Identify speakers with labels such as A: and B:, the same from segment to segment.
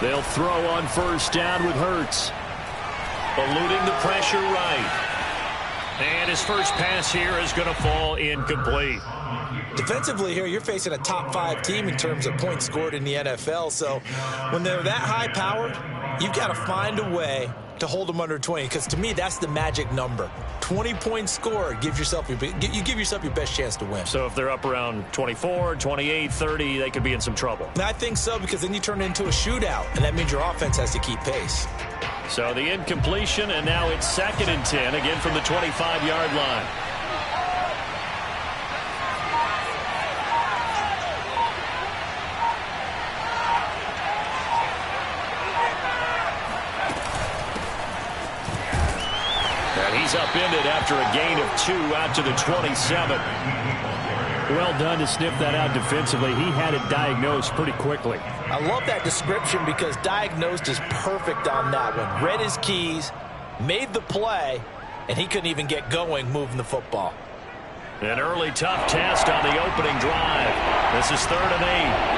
A: They'll throw on first down with Hurts. Eluding the pressure right. And his first pass here is going to fall incomplete.
B: Defensively here, you're facing a top 5 team in terms of points scored in the NFL. So when they're that high-powered, you've got to find a way to hold them under 20. Because to me, that's the magic number. 20 points scored gives yourself you give yourself your best chance to win.
A: So if they're up around 24, 28, 30, they could be in some trouble.
B: And I think so, because then you turn it into a shootout, and that means your offense has to keep pace.
A: So the incompletion, and now it's 2nd and 10, again from the 25-yard line. And he's upended after a gain of 2 out to the 27. Well done to sniff that out defensively. He had it diagnosed pretty quickly.
B: I love that description because diagnosed is perfect on that one. Read his keys, made the play, and he couldn't even get going moving the football.
A: An early tough test on the opening drive. This is 3rd and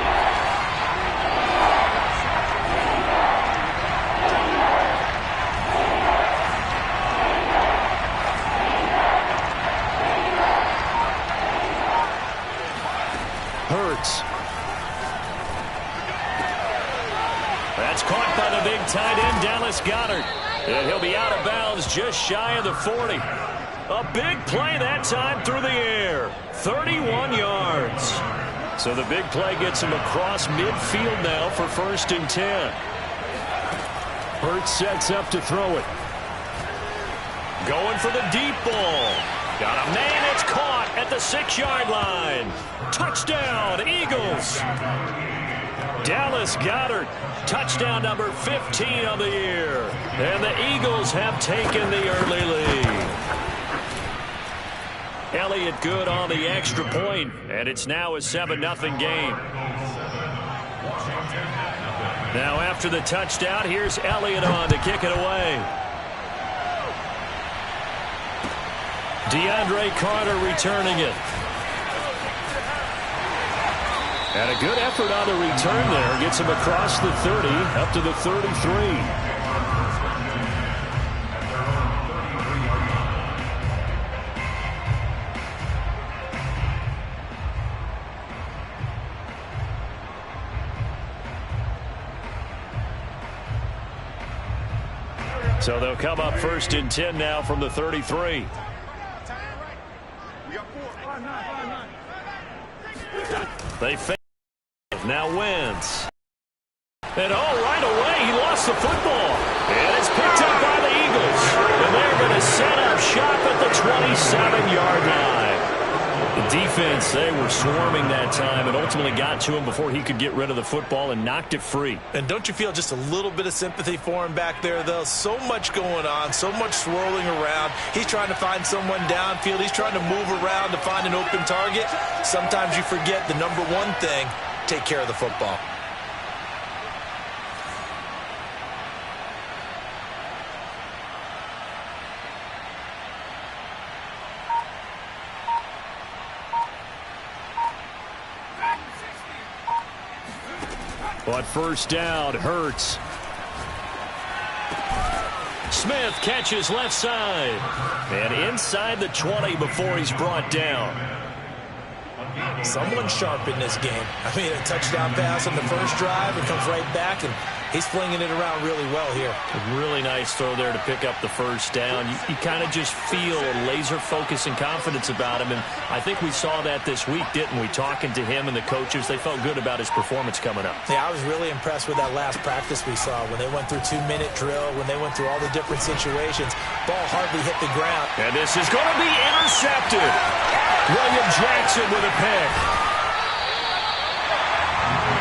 A: 8. Hurts. That's caught by the big tight end, Dallas Goedert. And he'll be out of bounds just shy of the 40. A big play that time through the air. 31 yards. So the big play gets him across midfield now for 1st and 10. Hurts sets up to throw it. Going for the deep ball. Got a man, it's caught at the 6-yard line. Touchdown, Eagles. Dallas Goedert, touchdown number 15 of the year. And the Eagles have taken the early lead. Elliott good on the extra point, and it's now a 7-0 game. Now after the touchdown, here's Elliott on to kick it away. DeAndre Carter returning it. And a good effort on the return there. Gets him across the 30, up to the 33. So they'll come up 1st and 10 now from the 33. They fail. Now wins. And right away, he lost the football. And it's picked up by the Eagles. And they're going to set up shop at the 27-yard line. The defense, they were swarming that time and ultimately got to him before he could get rid of the football and knocked it free.
B: And don't you feel just a little bit of sympathy for him back there, though? So much going on, so much swirling around. He's trying to find someone downfield. He's trying to move around to find an open target. Sometimes you forget the number one thing, take care of the football.
A: But first down, Hurts. Smith catches left side. And inside the 20 before he's brought down.
B: Someone sharp in this game. I mean, a touchdown pass on the first drive and comes right back, and he's flinging it around really well here.
A: A really nice throw there to pick up the first down. You kind of just feel a laser focus and confidence about him, and I think we saw that this week, didn't we? Talking to him and the coaches, they felt good about his performance coming up.
B: Yeah, I was really impressed with that last practice we saw when they went through 2-minute drill, when they went through all the different situations. Ball hardly hit the ground.
A: And this is going to be intercepted. William Jackson with a pick.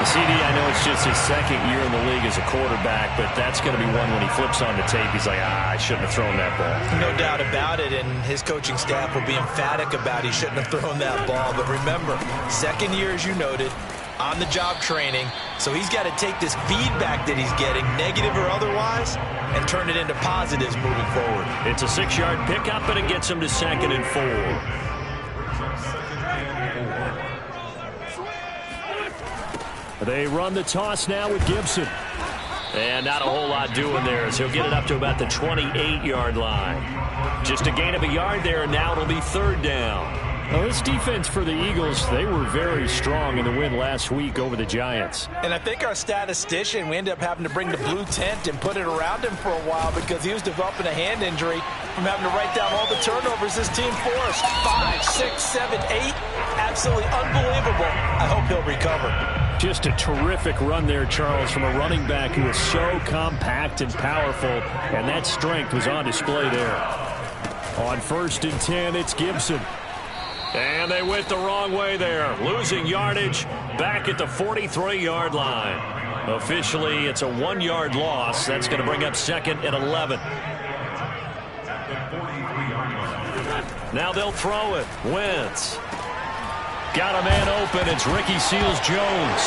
A: CD, I know it's just his second year in the league as a quarterback, but that's going to be one when he flips on the tape. He's like, I shouldn't have thrown that ball.
B: No doubt about it, and his coaching staff will be emphatic about he shouldn't have thrown that ball. But remember, second year, as you noted, on-the-job training, so he's got to take this feedback that he's getting, negative or otherwise, and turn it into positives moving forward.
A: It's a 6-yard pickup, and it gets him to 2nd and 4. They run the toss now with Gibson. And not a whole lot doing there as he'll get it up to about the 28-yard line. Just a gain of a yard there, and now it'll be third down.
C: Well, this defense for the Eagles, they were very strong in the win last week over the Giants.
B: And I think our statistician, we ended up having to bring the blue tent and put it around him for a while because he was developing a hand injury from having to write down all the turnovers this team forced. 5, 6, 7, 8. Absolutely unbelievable. I hope he'll recover.
C: Just a terrific run there, Charles, from a running back who is so compact and powerful, and that strength was on display there. On 1st and 10, it's Gibson.
A: And they went the wrong way there, losing yardage back at the 43-yard line. Officially, it's a 1-yard loss. That's going to bring up 2nd and 11. Now they'll throw it. Wentz. Got a man open. It's Ricky Seals-Jones.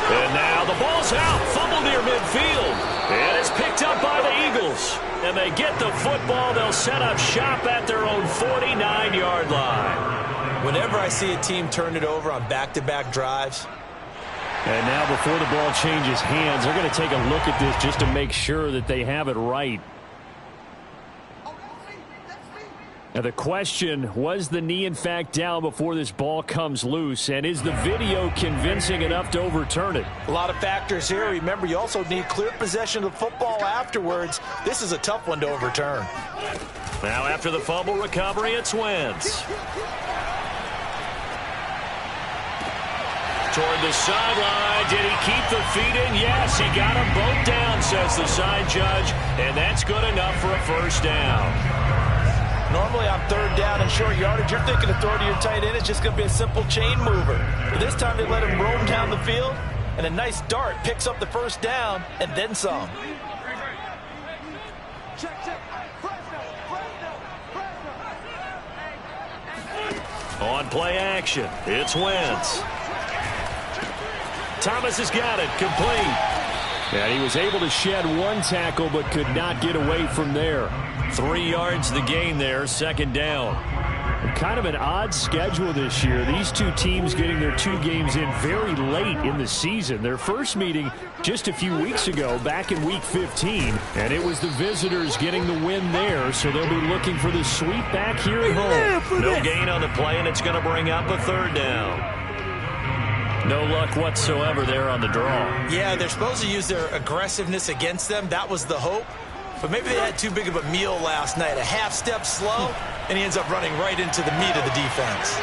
A: And now the ball's out. Fumble near midfield. And it's picked up by the Eagles. And they get the football. They'll set up shop at their own 49-yard line.
B: Whenever I see a team turn it over on back-to-back drives.
C: And now before the ball changes hands, they're going to take a look at this just to make sure that they have it right. Now the question, was the knee in fact down before this ball comes loose? And is the video convincing enough to overturn it?
B: A lot of factors here. Remember, you also need clear possession of the football afterwards. This is a tough one to overturn.
A: Now after the fumble recovery, it's Wentz. Toward the sideline. Did he keep the feet in? Yes, he got them both down, says the side judge. And that's good enough for a first down.
B: Normally on 3rd down and short yardage, you're thinking to throw to your tight end. It's just going to be a simple chain mover. But this time they let him roam down the field. And a nice dart picks up the first down and then some.
A: On play action, it's Wentz. Thomas has got it, complete.
C: And he was able to shed one tackle but could not get away from there.
A: 3 yards the gain there, 2nd down.
C: Kind of an odd schedule this year. These two teams getting their 2 games in very late in the season. Their first meeting just a few weeks ago, back in Week 15. And it was the visitors getting the win there, so they'll be looking for the sweep back here at home.
A: No gain on the play, and it's going to bring up a 3rd down. No luck whatsoever there on the draw.
B: Yeah, they're supposed to use their aggressiveness against them. That was the hope. But maybe they had too big of a meal last night. A half step slow, and he ends up running right into the meat of the defense.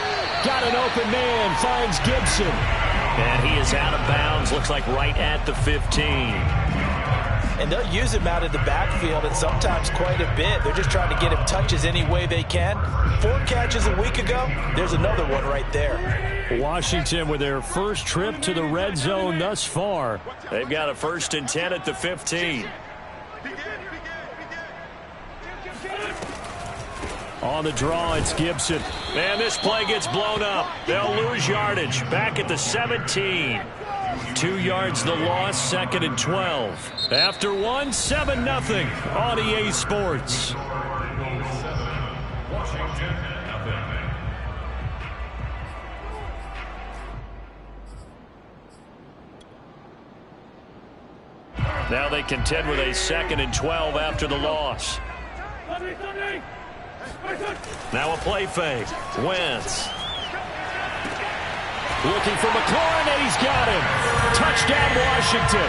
C: Got an open man, finds Gibson.
A: And he is out of bounds, looks like right at the 15.
B: And they'll use him out of the backfield, and sometimes quite a bit. They're just trying to get him touches any way they can. 4 catches a week ago, there's another one right there.
C: Washington with their first trip to the red zone thus far.
A: They've got a 1st and 10 at the 15.
C: On the draw, it's Gibson.
A: And this play gets blown up. They'll lose yardage. Back at the 17. 2 yards the loss, 2nd and 12. After 1, 7-0 on EA Sports. Now they contend with a 2nd and 12 after the loss. Now a play fake. Wentz.
C: Looking for McLaurin, and he's got him. Touchdown, Washington.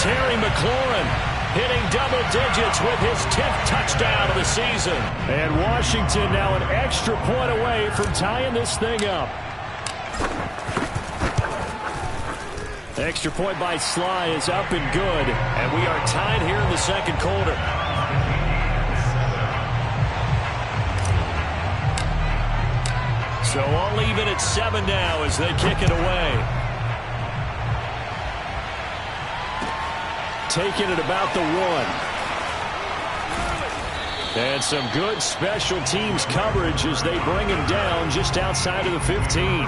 C: Terry McLaurin hitting double digits with his 10th touchdown of the season. And Washington now an extra point away from tying this thing up. Extra point by Sly is up and good.
A: And we are tied here in the 2nd quarter. So all even at 7 now as they kick it away.
C: Taking it about the 1. And some good special teams coverage as they bring him down just outside of the 15.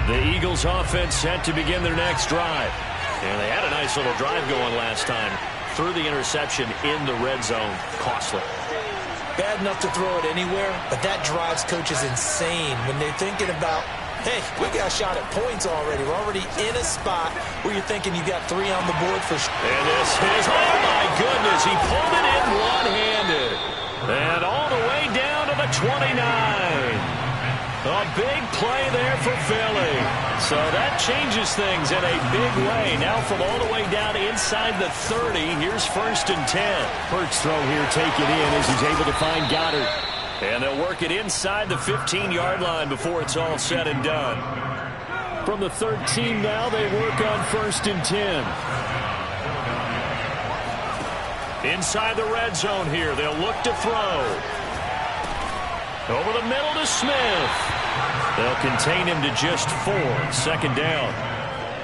A: The Eagles offense set to begin their next drive. And they had a nice little drive going last time. Threw the interception in the red zone. Costly.
B: Bad enough to throw it anywhere, but that drives coaches insane when they're thinking about Hey, we got a shot at points already. We're already in a spot where you're thinking you got 3 on the board for sure.
A: And this is, oh my goodness, he pulled it in one-handed. And all the way down to the 29. A big play there for Philly. So that changes things in a big way. Now from all the way down inside the 30, here's 1st and 10.
C: First throw here taken in as he's able to find Goddard.
A: And they'll work it inside the 15-yard line before it's all said and done.
C: From the 13 now, they work on 1st and 10.
A: Inside the red zone here, they'll look to throw. Over the middle to Smith. They'll contain him to just 4. 2nd down.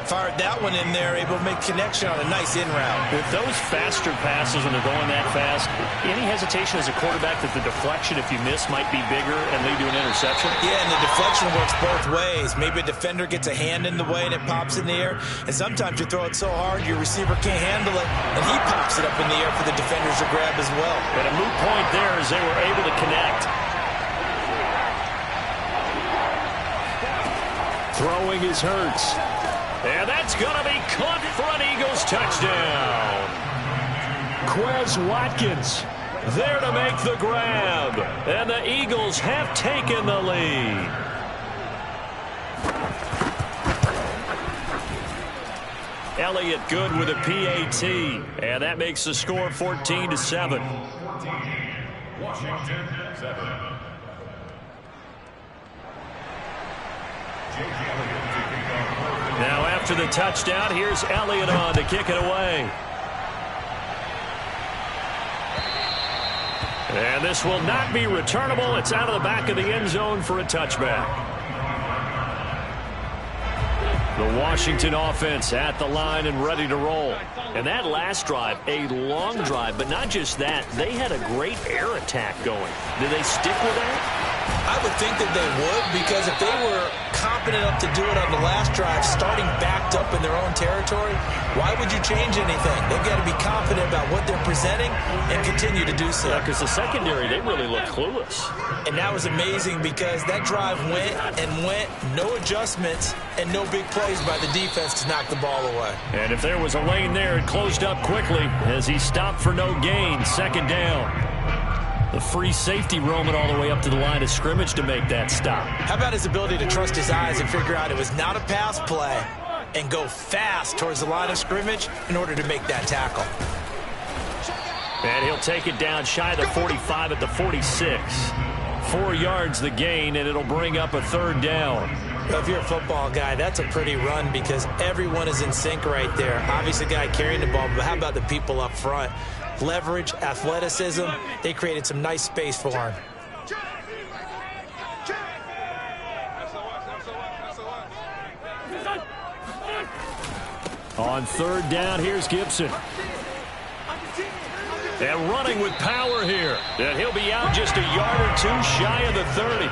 B: Fired that one in there, able to make connection on a nice in route.
A: With those faster passes when they're going that fast, any hesitation as a quarterback that the deflection, if you miss, might be bigger and lead to an interception?
B: Yeah, and the deflection works both ways. Maybe a defender gets a hand in the way and it pops in the air. And sometimes you throw it so hard your receiver can't handle it, and he pops it up in the air for the defenders to grab as well.
A: And a moot point there as they were able to connect.
C: Throwing is Hurts.
A: And that's going to be caught for an Eagles touchdown.
C: Quez Watkins
A: there to make the grab. And the Eagles have taken the lead. Elliott good with a PAT. And that makes the score 14-7. Washington 7. Now after the touchdown, here's Elliott on to kick it away. And this will not be returnable. It's out of the back of the end zone for a touchback. The Washington offense at the line and ready to roll. And that last drive, a long drive, but not just that. They had a great air attack going. Did they stick with that?
B: I would think that they would, because if they were confident enough to do it on the last drive, starting backed up in their own territory, why would you change anything? They've got to be confident about what they're presenting and continue to do so.
A: Yeah, because the secondary, they really look clueless.
B: And that was amazing because that drive went and went, no adjustments, and no big plays by the defense to knock the ball away.
A: And if there was a lane there, it closed up quickly as he stopped for no gain. 2nd down. The free safety roaming all the way up to the line of scrimmage to make that stop.
B: How about his ability to trust his eyes and figure out it was not a pass play and go fast towards the line of scrimmage in order to make that tackle.
A: And he'll take it down shy of the 45 at the 46. 4 yards the gain, and it'll bring up a 3rd down.
B: Well, if you're a football guy, that's a pretty run because everyone is in sync right there. Obviously, the guy carrying the ball, but how about the people up front? Leverage, athleticism, they created some nice space for him.
C: On 3rd down, here's Gibson.
A: And running with power here. And he'll be out just a yard or 2 shy of the 30.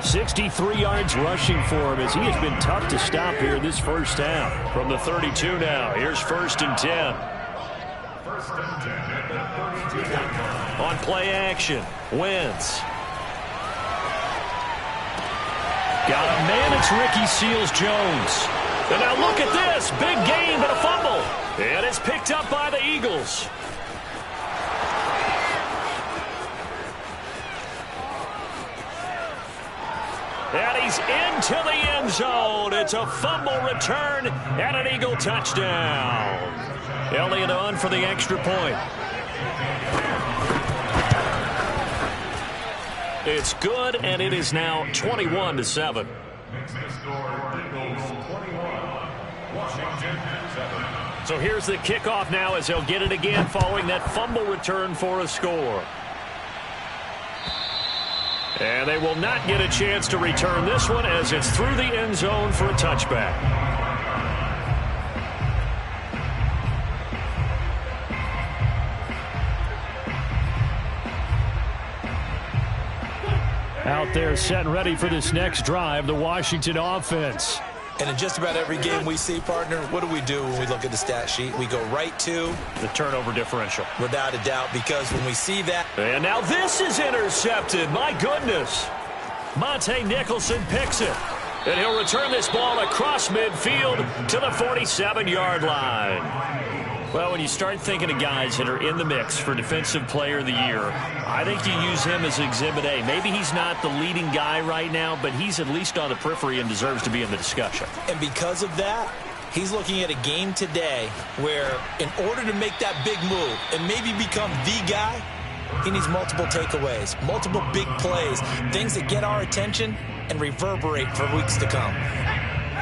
C: 63 yards rushing for him as he has been tough to stop here this first half.
A: From the 32 now, here's 1st and 10. On play action, Wentz. Got a man, it's Ricky Seals-Jones. And now look at this, big gain but a fumble. And it's picked up by the Eagles. And he's into the end zone. It's a fumble return and an Eagle touchdown. Elliott on for the extra point. It's good, and it is now 21-7. So here's the kickoff now as they'll get it again following that fumble return for a score. And they will not get a chance to return this one as it's through the end zone for a touchback.
C: Out there set and ready for this next drive, the Washington offense.
B: And in just about every game we see, partner, what do we do when we look at the stat sheet? We go right to
A: the turnover differential.
B: Without a doubt, because when we see that.
A: And now this is intercepted. My goodness. Monte Nicholson picks it. And he'll return this ball across midfield to the 47-yard line. Well, when you start thinking of guys that are in the mix for Defensive Player of the Year, I think you use him as Exhibit A. Maybe he's not the leading guy right now, but he's at least on the periphery and deserves to be in the discussion.
B: And because of that, he's looking at a game today where in order to make that big move and maybe become the guy, he needs multiple takeaways, multiple big plays, things that get our attention and reverberate for weeks to come.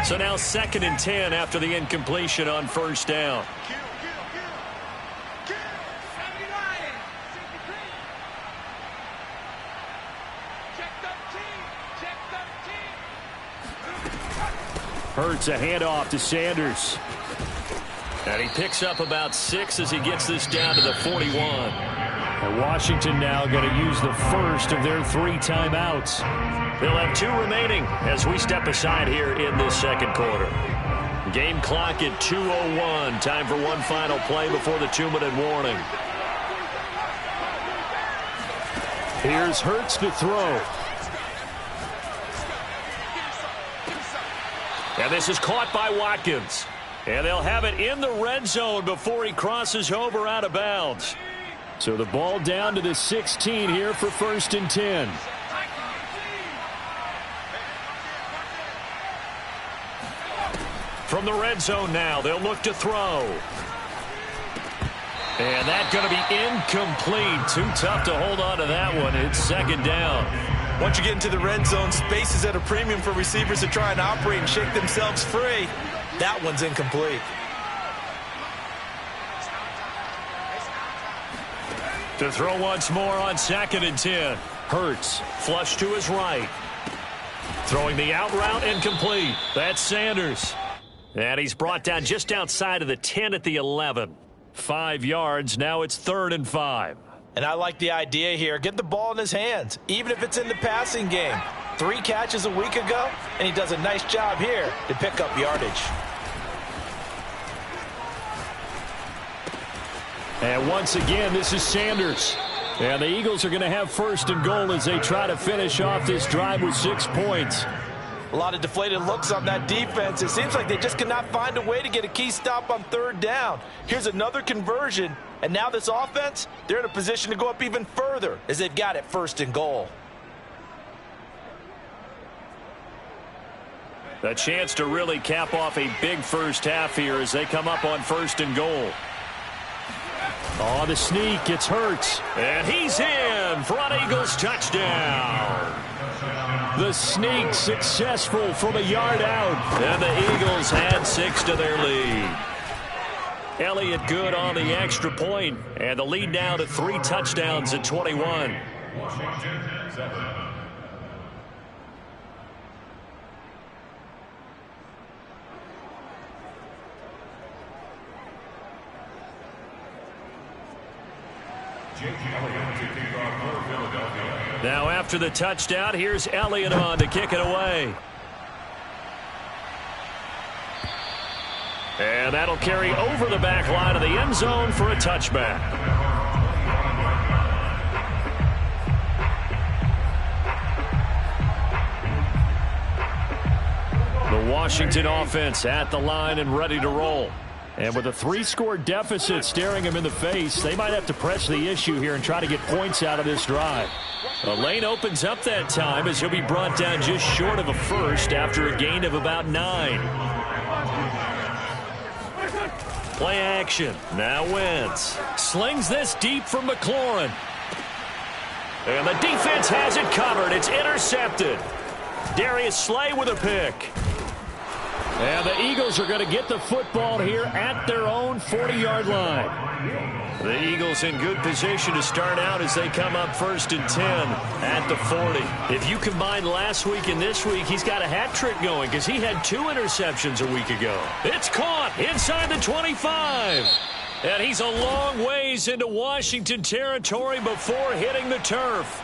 A: So now 2nd and 10 after the incompletion on first down.
C: Hurts a handoff to Sanders.
A: And he picks up about 6 as he gets this down to the 41.
C: And Washington now going to use the first of their 3 timeouts.
A: They'll have 2 remaining as we step aside here in this second quarter. Game clock at 2:01. Time for one final play before the 2-minute warning.
C: Here's Hurts to throw.
A: And this is caught by Watkins. And they'll have it in the red zone before he crosses over out of bounds.
C: So the ball down to the 16 here for 1st and 10.
A: From the red zone now, they'll look to throw. And that's going to be incomplete. Too tough to hold on to that one. It's 2nd down.
B: Once you get into the red zone, space is at a premium for receivers to try and operate and shake themselves free. That one's incomplete.
A: To throw once more on 2nd and 10.
C: Hurts.
A: Flush to his right. Throwing the out route incomplete. That's Sanders. And he's brought down just outside of the 10 at the 11. 5 yards. Now it's 3rd and 5.
B: And I like the idea here. Get the ball in his hands, even if it's in the passing game. 3 catches a week ago, and he does a nice job here to pick up yardage.
C: And once again, this is Sanders. And the Eagles are going to have 1st and goal as they try to finish off this drive with 6 points.
B: A lot of deflated looks on that defense. It seems like they just cannot find a way to get a key stop on 3rd down. Here's another conversion, and now this offense, they're in a position to go up even further as they've got it 1st and goal.
A: A chance to really cap off a big first half here as they come up on 1st and goal.
C: Oh, the sneak. It's Hurts.
A: And he's in for an Eagles touchdown.
C: The sneak successful from a yard out.
A: And the Eagles add 6 to their lead. Elliott good on the extra point, and the lead now to 3 touchdowns at 21. Now after the touchdown, here's Elliott on to kick it away. And that'll carry over the back line of the end zone for a touchback. The Washington offense at the line and ready to roll.
C: And with a 3-score deficit staring him in the face, they might have to press the issue here and try to get points out of this drive.
A: The lane opens up that time as he'll be brought down just short of a first after a gain of about 9. Play action. Now Wentz slings this deep from McLaurin. And the defense has it covered. It's intercepted. Darius Slay with a pick.
C: And the Eagles are going to get the football here at their own 40-yard line.
A: The Eagles in good position to start out as they come up 1st and 10 at the 40. If you combine last week and this week, he's got a hat trick going because he had 2 interceptions a week ago. It's caught inside the 25. And he's a long ways into Washington territory before hitting the turf.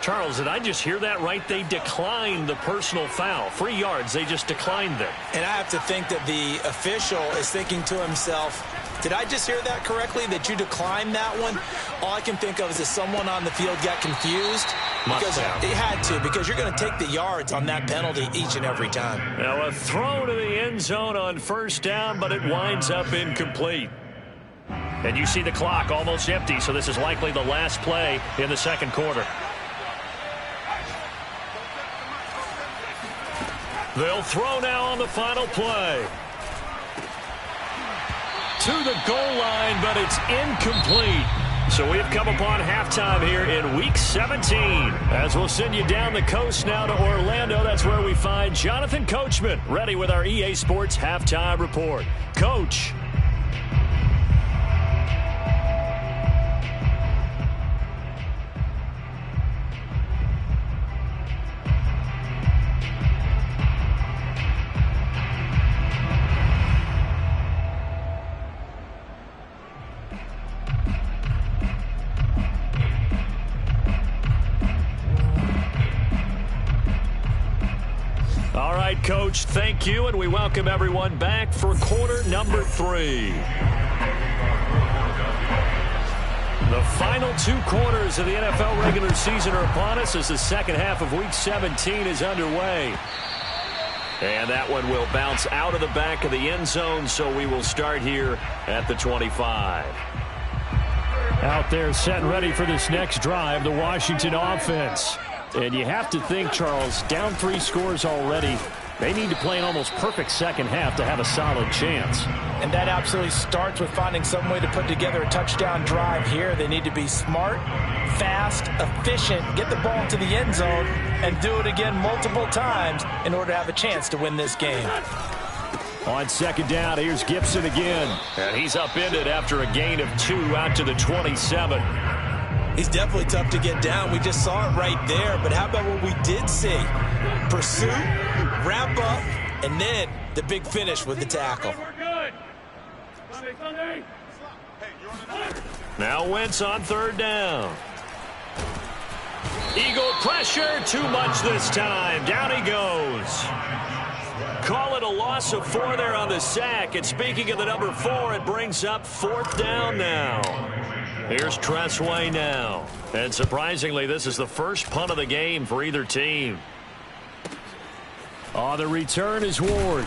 A: Charles, did I just hear that right? They declined the personal foul. 3 yards, they just declined them.
B: And I have to think that the official is thinking to himself, Did I just hear that correctly, that you declined that one? All I can think of is that someone on the field got confused. Because it had to, because you're going to take the yards on that penalty each and every time.
A: Now a throw to the end zone on first down, but it winds up incomplete. And you see the clock almost empty, so this is likely the last play in the second quarter. They'll throw now on the final play. To the goal line, but it's incomplete. So we've come upon halftime here in Week 17. As we'll send you down the coast now to Orlando, that's where we find Jonathan Coachman, ready with our EA Sports Halftime Report. Coach. All right, Coach, thank you, and we welcome everyone back for quarter number 3. The final 2 quarters of the NFL regular season are upon us as the second half of Week 17 is underway. And that one will bounce out of the back of the end zone, so we will start here at the 25.
C: Out there set and ready for this next drive, the Washington offense. And you have to think, Charles, down 3 scores already. They need to play an almost perfect second half to have a solid chance.
B: And that absolutely starts with finding some way to put together a touchdown drive here. They need to be smart, fast, efficient, get the ball to the end zone, and do it again multiple times in order to have a chance to win this game.
C: On second down, here's Gibson again.
A: And he's upended after a gain of 2 out to the 27.
B: He's definitely tough to get down. We just saw it right there. But how about what we did see? Pursuit, wrap up, and then the big finish with the tackle.
A: Now Wentz on third down. Eagle pressure, too much this time. Down he goes. Call it a loss of 4 there on the sack. And speaking of the number 4, it brings up 4th down now. Here's Tressway now. And surprisingly, this is the first punt of the game for either team.
C: On the return is Ward.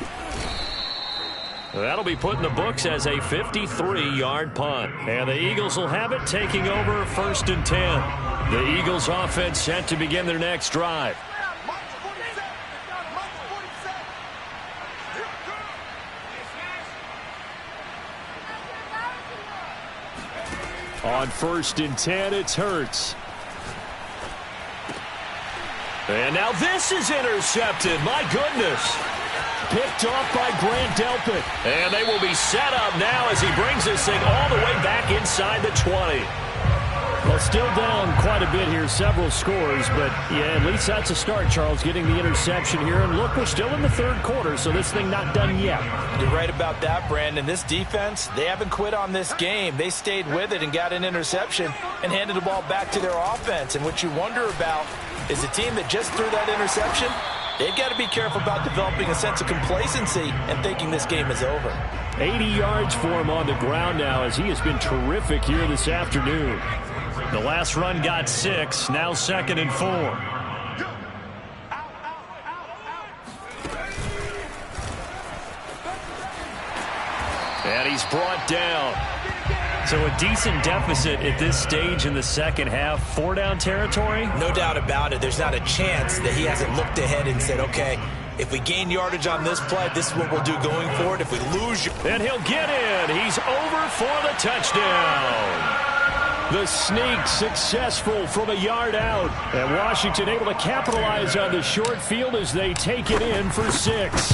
A: That'll be put in the books as a 53-yard punt. And the Eagles will have it, taking over 1st and 10. The Eagles offense set to begin their next drive.
C: On 1st and 10, it's Hurts.
A: And now this is intercepted. My goodness.
C: Picked off by Grant Delpit.
A: And they will be set up now as he brings this thing all the way back inside the 20.
C: Well, still down quite a bit here, several scores, but yeah, at least that's a start, Charles, getting the interception here. And look, we're still in the 3rd quarter, so this thing not done yet.
B: You're right about that, Brandon. This defense, they haven't quit on this game. They stayed with it and got an interception and handed the ball back to their offense. And what you wonder about is a team that just threw that interception, they've got to be careful about developing a sense of complacency and thinking this game is over.
C: 80 yards for him on the ground now as he has been terrific here this afternoon.
A: The last run got 6, now 2nd and 4. And he's brought down. So a decent deficit at this stage in the second half. 4-down territory?
B: No doubt about it. There's not a chance that he hasn't looked ahead and said, okay, if we gain yardage on this play, this is what we'll do going forward. If we lose...
A: And he'll get in. He's over for the touchdown.
C: The sneak successful from a yard out. And Washington able to capitalize on the short field as they take it in for 6.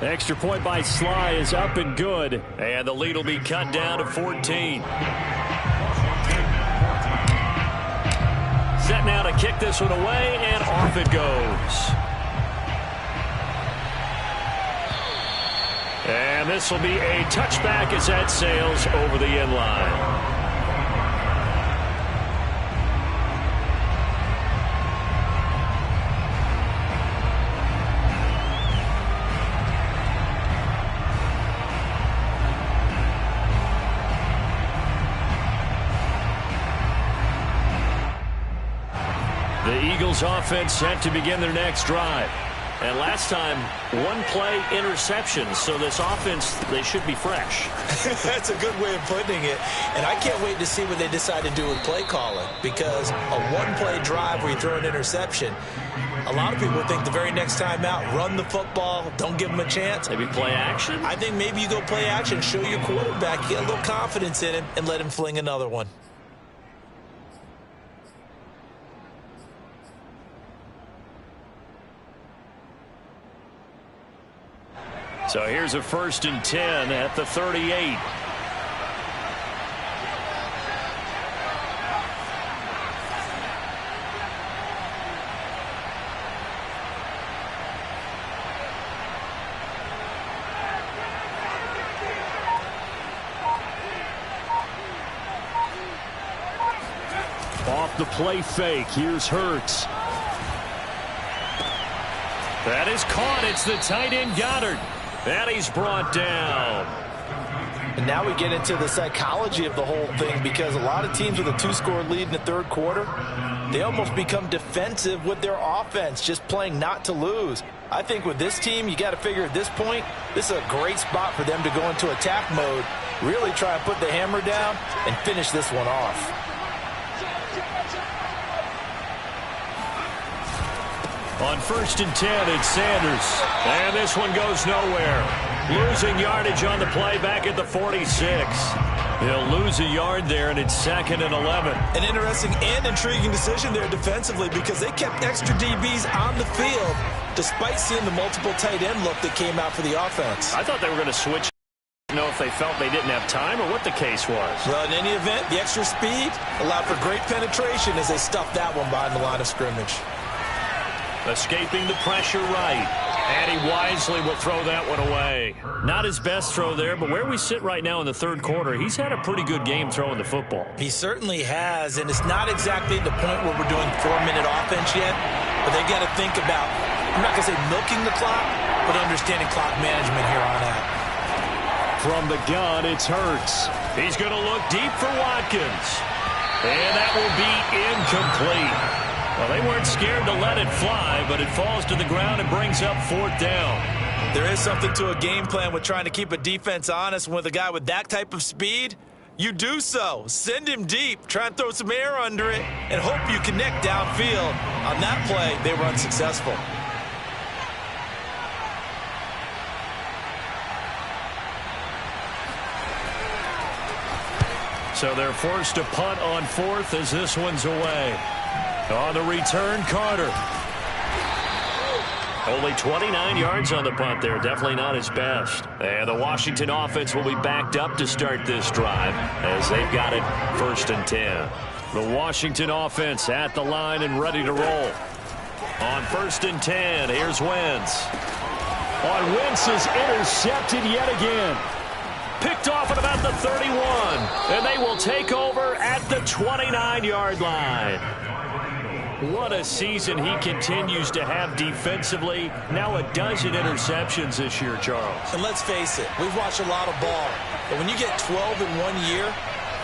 C: Extra point by Sly is up and good.
A: And the lead will be cut down to 14. Set now to kick this one away, and off it goes. And this will be a touchback as that sails over the end line. Eagles offense set to begin their next drive. And last time, one play interception. So this offense, they should be fresh.
B: That's a good way of putting it. And I can't wait to see what they decide to do with play calling. Because a one-play drive where you throw an interception, a lot of people think the very next time out, run the football, don't give them a chance.
A: Maybe play action?
B: I think maybe you go play action, show your quarterback, get a little confidence in him, and let him fling another one.
A: So here's a 1st and 10 at the 38.
C: Off the play fake. Here's Hurts.
A: That is caught. It's the tight end Goddard. And he's brought down.
B: And now we get into the psychology of the whole thing, because a lot of teams with a 2-score lead in the third quarter, they almost become defensive with their offense, just playing not to lose. I think with this team, you got to figure at this point, this is a great spot for them to go into attack mode, really try and put the hammer down and finish this one off.
A: On 1st and 10, it's Sanders. And this one goes nowhere. Losing yardage on the play back at the 46. He'll lose a yard there, and it's 2nd and 11.
B: An interesting and intriguing decision there defensively, because they kept extra DBs on the field despite seeing the multiple tight end look that came out for the offense.
A: I thought they were going to switch. I don't know if they felt they didn't have time or what the case was.
B: Well, in any event, the extra speed allowed for great penetration as they stuffed that one behind the line of scrimmage.
A: Escaping the pressure right. And he wisely will throw that one away. Not his best throw there, but where we sit right now in the third quarter, he's had a pretty good game throwing the football.
B: He certainly has, and it's not exactly the point where we're doing 4-minute offense yet, but they got to think about, I'm not going to say milking the clock, but understanding clock management here on out.
C: From the gun, it's Hurts.
A: He's going to look deep for Watkins. And that will be incomplete. Well, they weren't scared to let it fly, but it falls to the ground and brings up 4th down.
B: There is something to a game plan with trying to keep a defense honest. With a guy with that type of speed, you do so. Send him deep, try and throw some air under it, and hope you connect downfield. On that play, they were unsuccessful.
A: So they're forced to punt on 4th as this one's away. On the return, Carter. Only 29 yards on the punt there. Definitely not his best. And the Washington offense will be backed up to start this drive as they've got it 1st and 10. The Washington offense at the line and ready to roll. On 1st and 10, here's Wentz.
C: On Wentz is intercepted yet again.
A: Picked off at about the 31. And they will take over at the 29-yard line. What a season he continues to have defensively. Now a dozen interceptions this year, Charles.
B: And let's face it, we've watched a lot of ball. But when you get 12 in 1 year,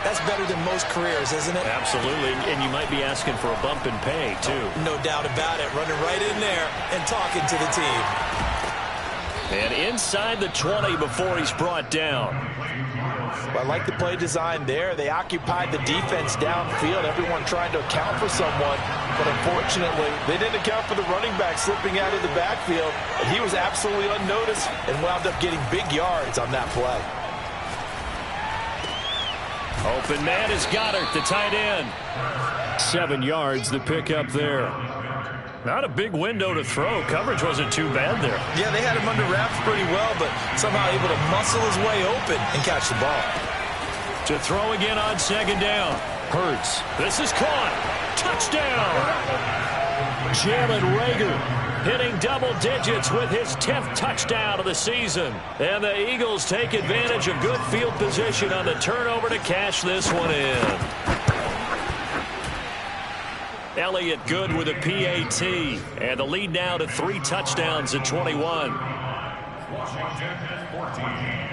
B: that's better than most careers, isn't it?
A: Absolutely. And you might be asking for a bump in pay, too.
B: No doubt about it. Running right in there and talking to the team.
A: And inside the 20 before he's brought down.
B: Well, I like the play design there. They occupied the defense downfield, everyone trying to account for someone. But unfortunately, they didn't account for the running back slipping out of the backfield. And he was absolutely unnoticed and wound up getting big yards on that play.
A: Open man is Goddard, the tight end.
C: 7 yards, the pickup there.
A: Not a big window to throw. Coverage wasn't too bad there.
B: Yeah, they had him under wraps pretty well, but somehow able to muscle his way open and catch the ball.
A: To throw again on 2nd down.
C: Hurts.
A: This is caught. Touchdown.
C: Jalen Reagor
A: hitting double digits with his 10th touchdown of the season. And the Eagles take advantage of good field position on the turnover to cash this one in. Elliott good with a PAT. And the lead now to 3 touchdowns at 21. Washington 14.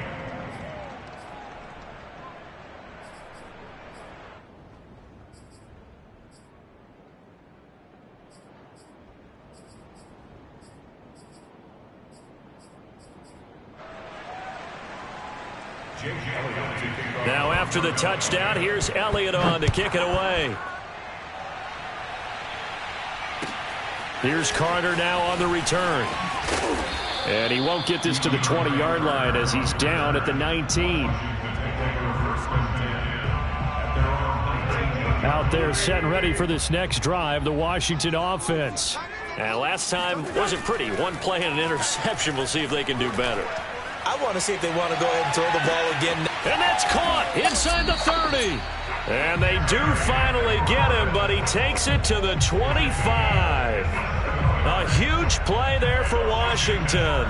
A: Now after the touchdown, here's Elliott on to kick it away. Here's Carter now on the return. And he won't get this to the 20-yard line as he's down at the 19. Out there set and ready for this next drive, the Washington offense. And last time wasn't pretty. One play and an interception. We'll see if they can do better.
B: I want to see if they want to go ahead and throw the ball again.
A: And that's caught inside the 30. And they do finally get him, but he takes it to the 25. A huge play there for Washington.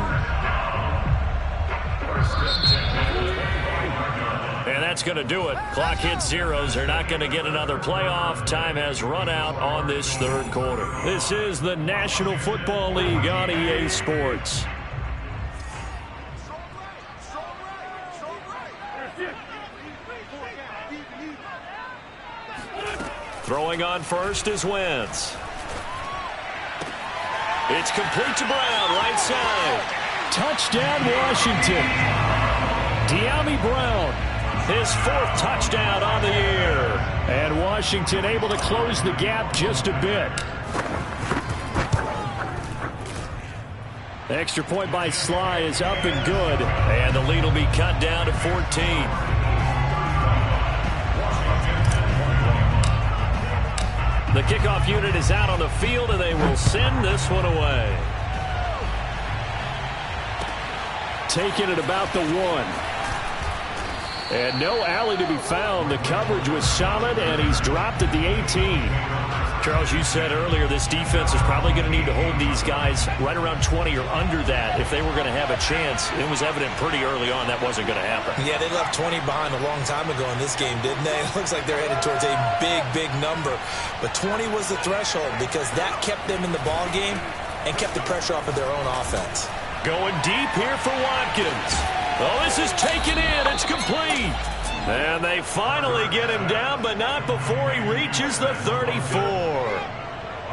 A: And that's going to do it. Clock hits zeros. They're not going to get another playoff. Time has run out on this third quarter. This is the National Football League on EA Sports. Throwing on first is Wentz. It's complete to Brown, right side.
C: Touchdown, Washington. De'Ami Brown.
A: His fourth touchdown on the year.
C: And Washington able to close the gap just a bit. The extra point by Sly is up and good.
A: And the lead will be cut down to 14. The kickoff unit is out on the field, and they will send this one away.
C: Taking it about the 1. And no alley to be found. The coverage was solid, and he's dropped at the 18.
A: Charles, you said earlier this defense is probably going to need to hold these guys right around 20 or under that if they were going to have a chance. It was evident pretty early on that wasn't going to happen.
B: Yeah, they left 20 behind a long time ago in this game, didn't they? It looks like they're headed towards a big, big number. But 20 was the threshold because that kept them in the ball game and kept the pressure off of their own offense.
A: Going deep here for Watkins. Oh, this is taken in. It's complete. And they finally get him down, but not before he reaches the 34.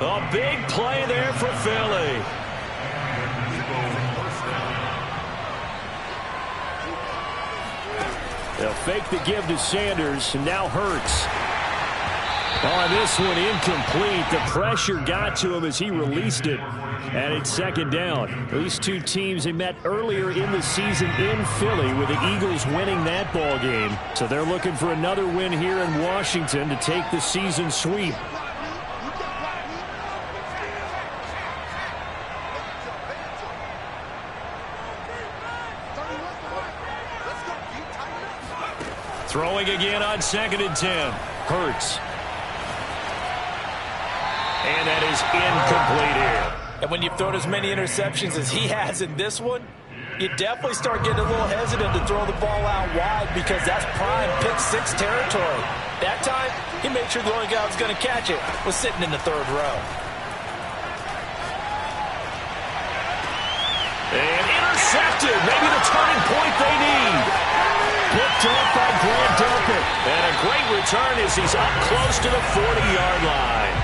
A: A big play there for Philly.
C: They'll fake the give to Sanders, and now Hurts. On this one, incomplete. The pressure got to him as he released it, and it's second down. These two teams, they met earlier in the season in Philly with the Eagles winning that ball game. So they're looking for another win here in Washington to take the season sweep.
A: Throwing again on 2nd and 10.
C: Hurts.
A: And that is incomplete here.
B: And when you've thrown as many interceptions as he has in this one, you definitely start getting a little hesitant to throw the ball out wide because that's prime pick-6 territory. That time, he made sure the only guy who was going to catch it was sitting in the third row.
A: And intercepted. Maybe the turning point they need.
C: Picked up by Grant Delpit.
A: And a great return as he's up close to the 40-yard line.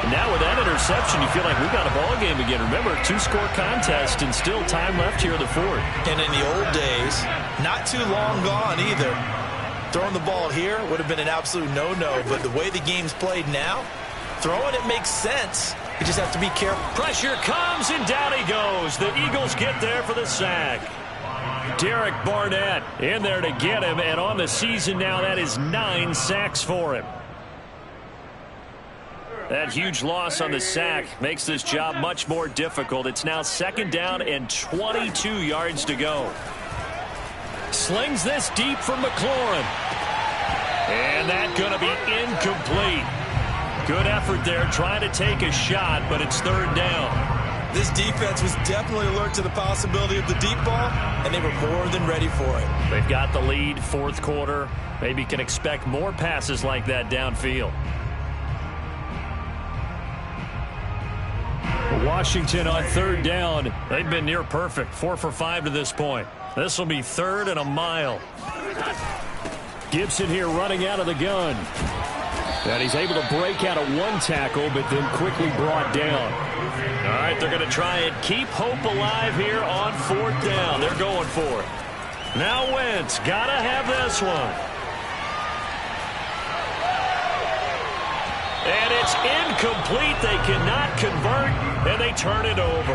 A: Now with that interception, you feel like we got a ball game again. Remember, 2-score contest and still time left here in the fourth.
B: And in the old days, not too long gone either. Throwing the ball here would have been an absolute no-no, but the way the game's played now, throwing it makes sense. You just have to be careful.
A: Pressure comes, and down he goes. The Eagles get there for the sack. Derek Barnett in there to get him, and on the season now, that is 9 sacks for him. That huge loss on the sack makes this job much more difficult. It's now 2nd down and 22 yards to go. Slings this deep from McLaurin. And that's going to be incomplete. Good effort there trying to take a shot, but it's 3rd down.
B: This defense was definitely alert to the possibility of the deep ball, and they were more than ready for it.
A: They've got the lead, 4th quarter. Maybe can expect more passes like that downfield.
C: Washington on 3rd down.
A: They've been near perfect, 4 for 5 to this point. This will be 3rd and a mile.
C: Gibson here running out of the gun. And he's able to break out of 1 tackle, but then quickly brought down.
A: All right, they're going to try and keep hope alive here on 4th down. They're going for it. Now Wentz, gotta have this one. And it's incomplete. They cannot convert, and they turn it over.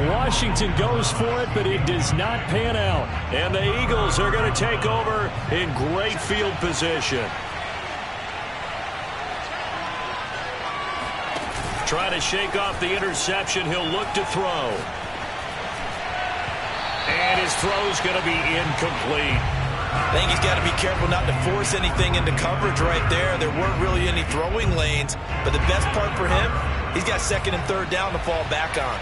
C: Washington goes for it, but it does not pan out.
A: And the Eagles are going to take over in great field position. Trying to shake off the interception. He'll look to throw. And his throw's going to be incomplete.
B: I think he's got to be careful not to force anything into coverage right there. There weren't really any throwing lanes, but the best part for him, he's got second and third down to fall back on.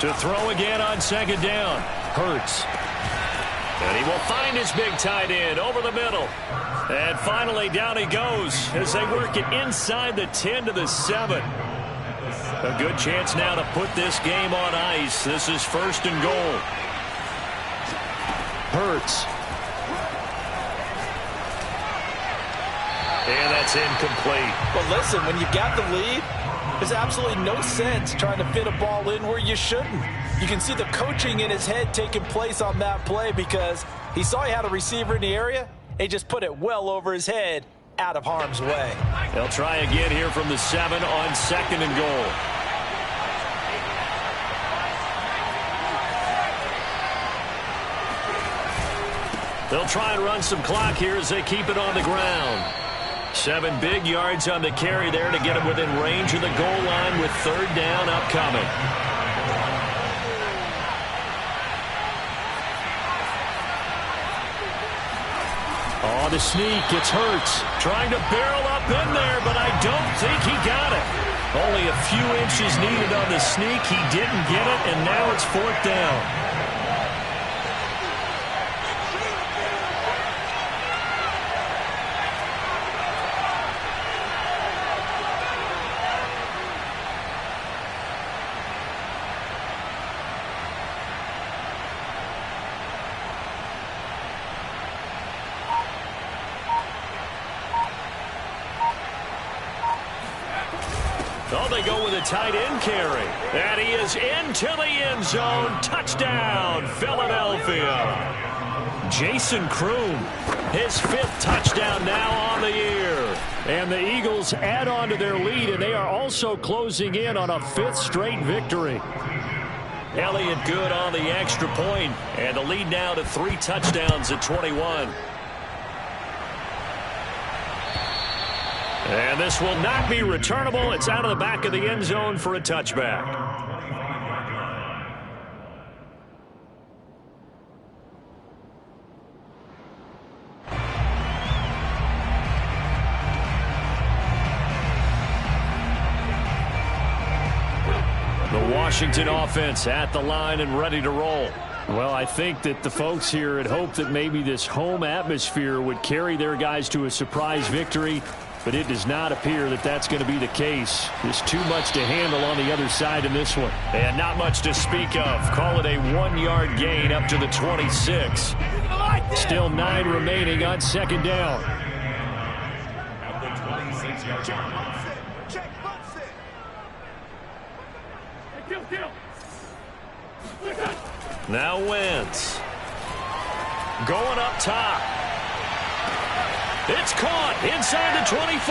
A: To throw again on second down. Hurts. And he will find his big tight end over the middle. And finally down he goes as they work it inside the 10 to the 7. A good chance now to put this game on ice. This is first and goal.
C: Hurts.
A: And that's incomplete.
B: But listen, when you got the lead, there's absolutely no sense trying to fit a ball in where you shouldn't. You can see the coaching in his head taking place on that play because he saw he had a receiver in the area. He just put it well over his head out of harm's way.
A: They'll try again here from the 7 on second and goal. They'll try and run some clock here as they keep it on the ground. 7 big yards on the carry there to get him within range of the goal line with third down upcoming.
C: Oh, the sneak. It's Hurts.
A: Trying to barrel up in there, but I don't think he got it. Only a few inches needed on the sneak. He didn't get it, and now it's fourth down. Oh, they go with a tight end carry. And he is into the end zone. Touchdown, Philadelphia. Jason Kroom, his 5th touchdown now on the year.
C: And the Eagles add on to their lead, and they are also closing in on a 5th straight victory.
A: Elliott good on the extra point, and the lead now to 3 touchdowns at 21. And this will not be returnable. It's out of the back of the end zone for a touchback. The Washington offense at the line and ready to roll.
C: Well, I think that the folks here had hoped that maybe this home atmosphere would carry their guys to a surprise victory. But it does not appear that that's going to be the case. There's too much to handle on the other side in this one.
A: And not much to speak of. Call it a 1-yard gain up to the 26.
C: Still 9 remaining on second down.
A: Now Wentz. Going up top. It's caught inside the 25.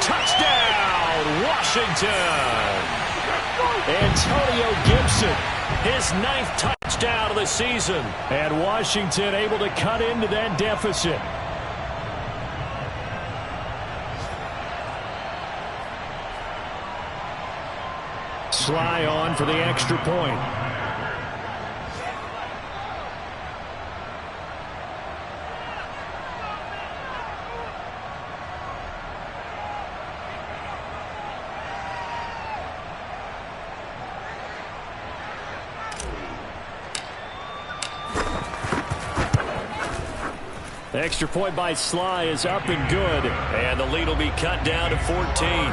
A: Touchdown, Washington.
C: Antonio Gibson,
A: his 9th touchdown of the season.
C: And Washington able to cut into that deficit. Sly on for the extra point. Extra point by Sly is up and good.
A: And the lead will be cut down to 14.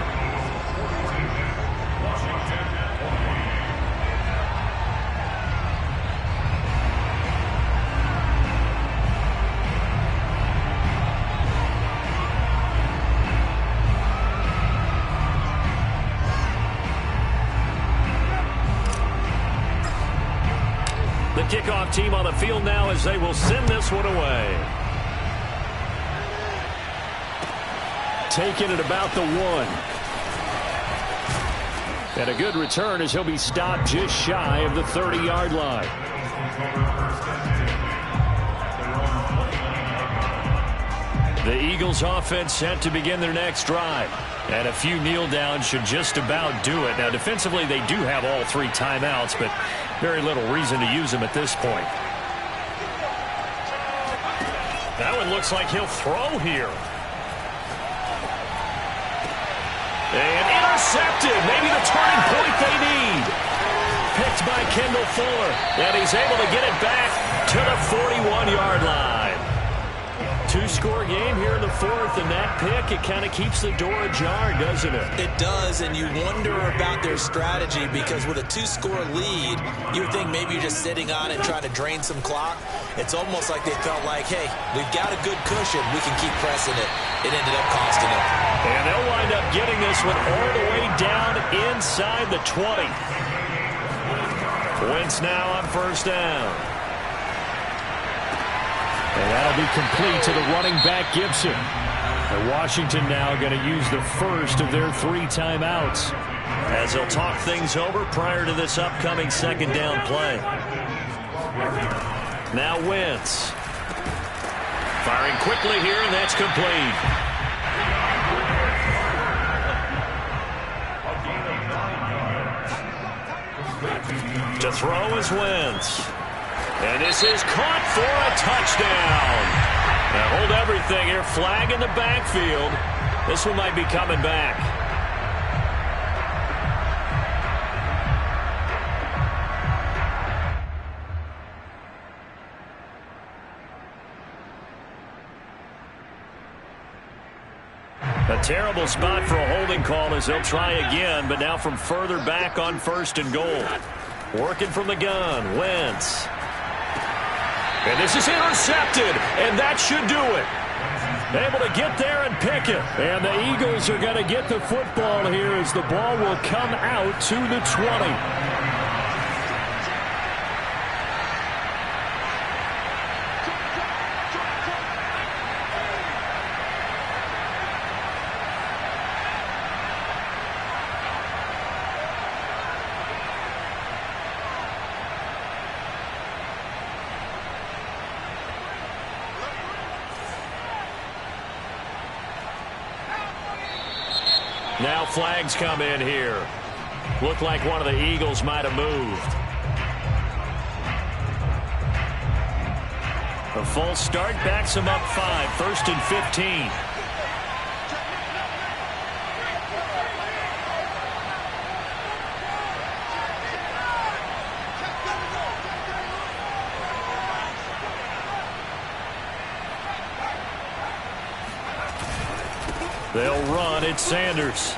A: kickoff team on the field now as they will send this one away.
C: Taking it about the 1. And a good return as he'll be stopped just shy of the 30-yard line. The Eagles offense set to begin their next drive. And a few kneel downs should just about do it. Now defensively they do have all 3 timeouts, but very little reason to use them at this point. That one looks like he'll throw here. And intercepted. Maybe the turning point they need. Picked by Kendall Fuller. And he's able to get it back to the 41-yard line. 2-score game here in the 4th, and that pick, it kind of keeps the door ajar, doesn't it?
B: It does, and you wonder about their strategy because with a 2-score lead, you would think maybe you're just sitting on it trying to drain some clock. It's almost like they felt like, hey, we've got a good cushion. We can keep pressing it. It ended up costing them.
A: And they'll wind up getting this one all the way down inside the 20. Wentz now on first down.
C: And that'll be complete to the running back, Gibson. And Washington now going to use the first of their 3 timeouts,
A: as they'll talk things over prior to this upcoming second down play. Now Wentz. Firing quickly here, and that's complete. To throw is Wentz. And this is caught for a touchdown. Now hold everything here. Flag in the backfield. This one might be coming back. A terrible spot for a holding call as they'll try again, but now from further back on 1st and goal. Working from the gun, Wentz. And this is intercepted, and that should do it. Able to get there and pick it.
C: And the Eagles are going to get the football here as the ball will come out to the 20.
A: Now flags come in here. Looked like one of the Eagles might have moved. A false start backs them up 5. 1st and 15. They'll run. It's Sanders.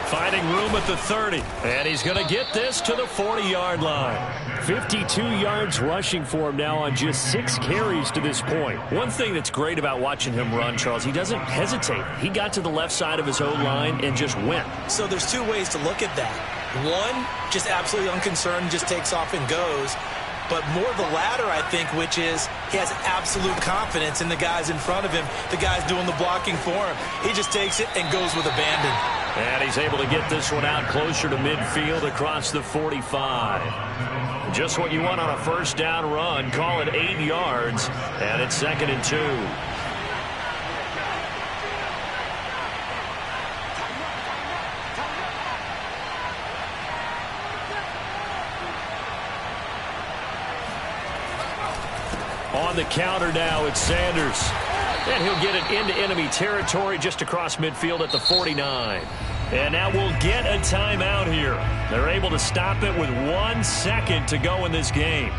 A: Finding room at the 30. And he's going to get this to the 40-yard line.
C: 52 yards rushing for him now on just 6 carries to this point.
A: One thing that's great about watching him run, Charles, he doesn't hesitate. He got to the left side of his own line and just went.
B: So there's 2 ways to look at that. One, just absolutely unconcerned, just takes off and goes. But more the latter, I think, which is he has absolute confidence in the guys in front of him, the guys doing the blocking for him. He just takes it and goes with abandon.
A: And he's able to get this one out closer to midfield across the 45. Just what you want on a first down run. Call it 8 yards, and it's 2nd and 2. On the counter now, it's Sanders. And he'll get it into enemy territory just across midfield at the 49. And now we'll get a timeout here. They're able to stop it with 1 second to go in this game.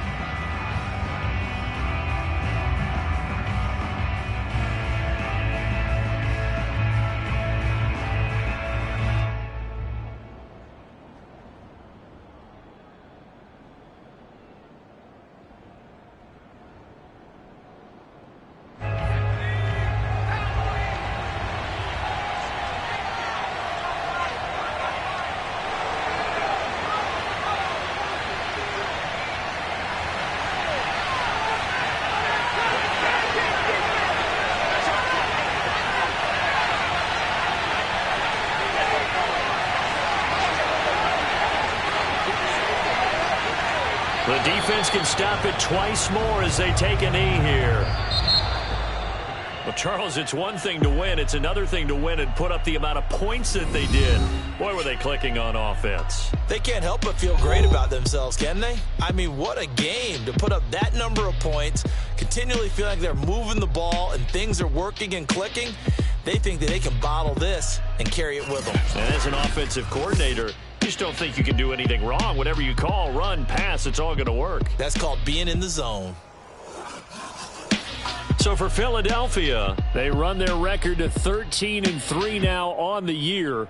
A: The defense can stop it twice more as they take a knee here. Well, Charles, it's one thing to win. It's another thing to win and put up the amount of points that they did. Boy, were they clicking on offense.
B: They can't help but feel great about themselves, can they? I mean, what a game to put up that number of points, continually feel like they're moving the ball and things are working and clicking. They think that they can bottle this and carry it with them.
A: And as an offensive coordinator, you just don't think you can do anything wrong. Whatever you call, run, pass, it's all going to work.
B: That's called being in the zone.
A: So for Philadelphia,
C: they run their record to 13-3 now on the year.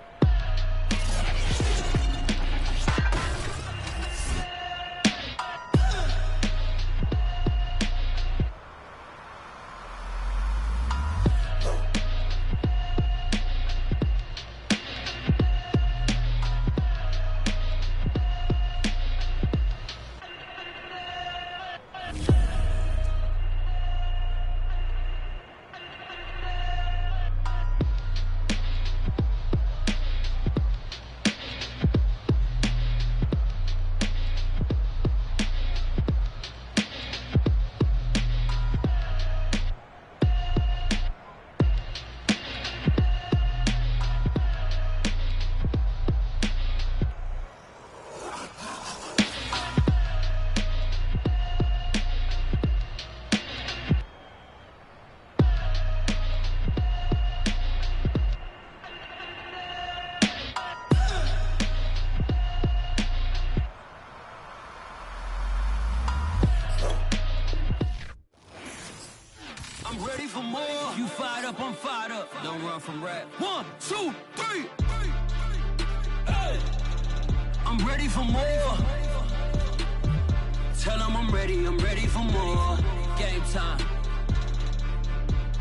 D: You fired up, I'm fired up. Don't run from rap. 1, 2, 3. Hey. I'm ready for more. Tell them I'm ready for more. Game time.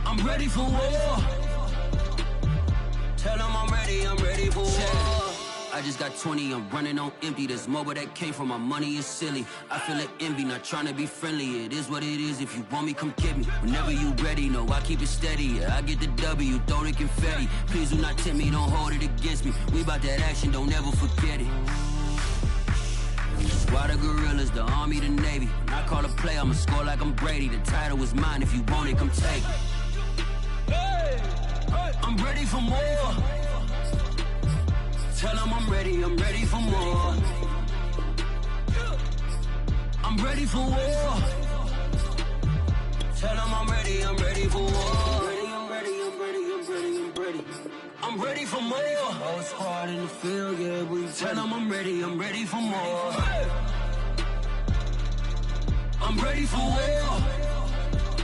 D: I'm ready for war. Tell them I'm ready for war. I just got 20, I'm running on empty. This mobile that came from my money is silly. I feel like envy, not trying to be friendly. It is what it is, if you want me, come get me. Whenever you ready, no, I keep it steady. Yeah, I get the W, throw the confetti. Please do not tempt me, don't hold it against me. We about that action, don't ever forget it. Squad of gorillas, the army, the navy. When I call a play, I'ma score like I'm Brady. The title is mine, if you want it, come take it. I'm ready for more. Tell them I'm ready for more. I'm ready for war. Tell them I'm ready for war. I'm ready for more. Whole squad in the field, yeah, we tell them I'm ready for more. I'm ready for war.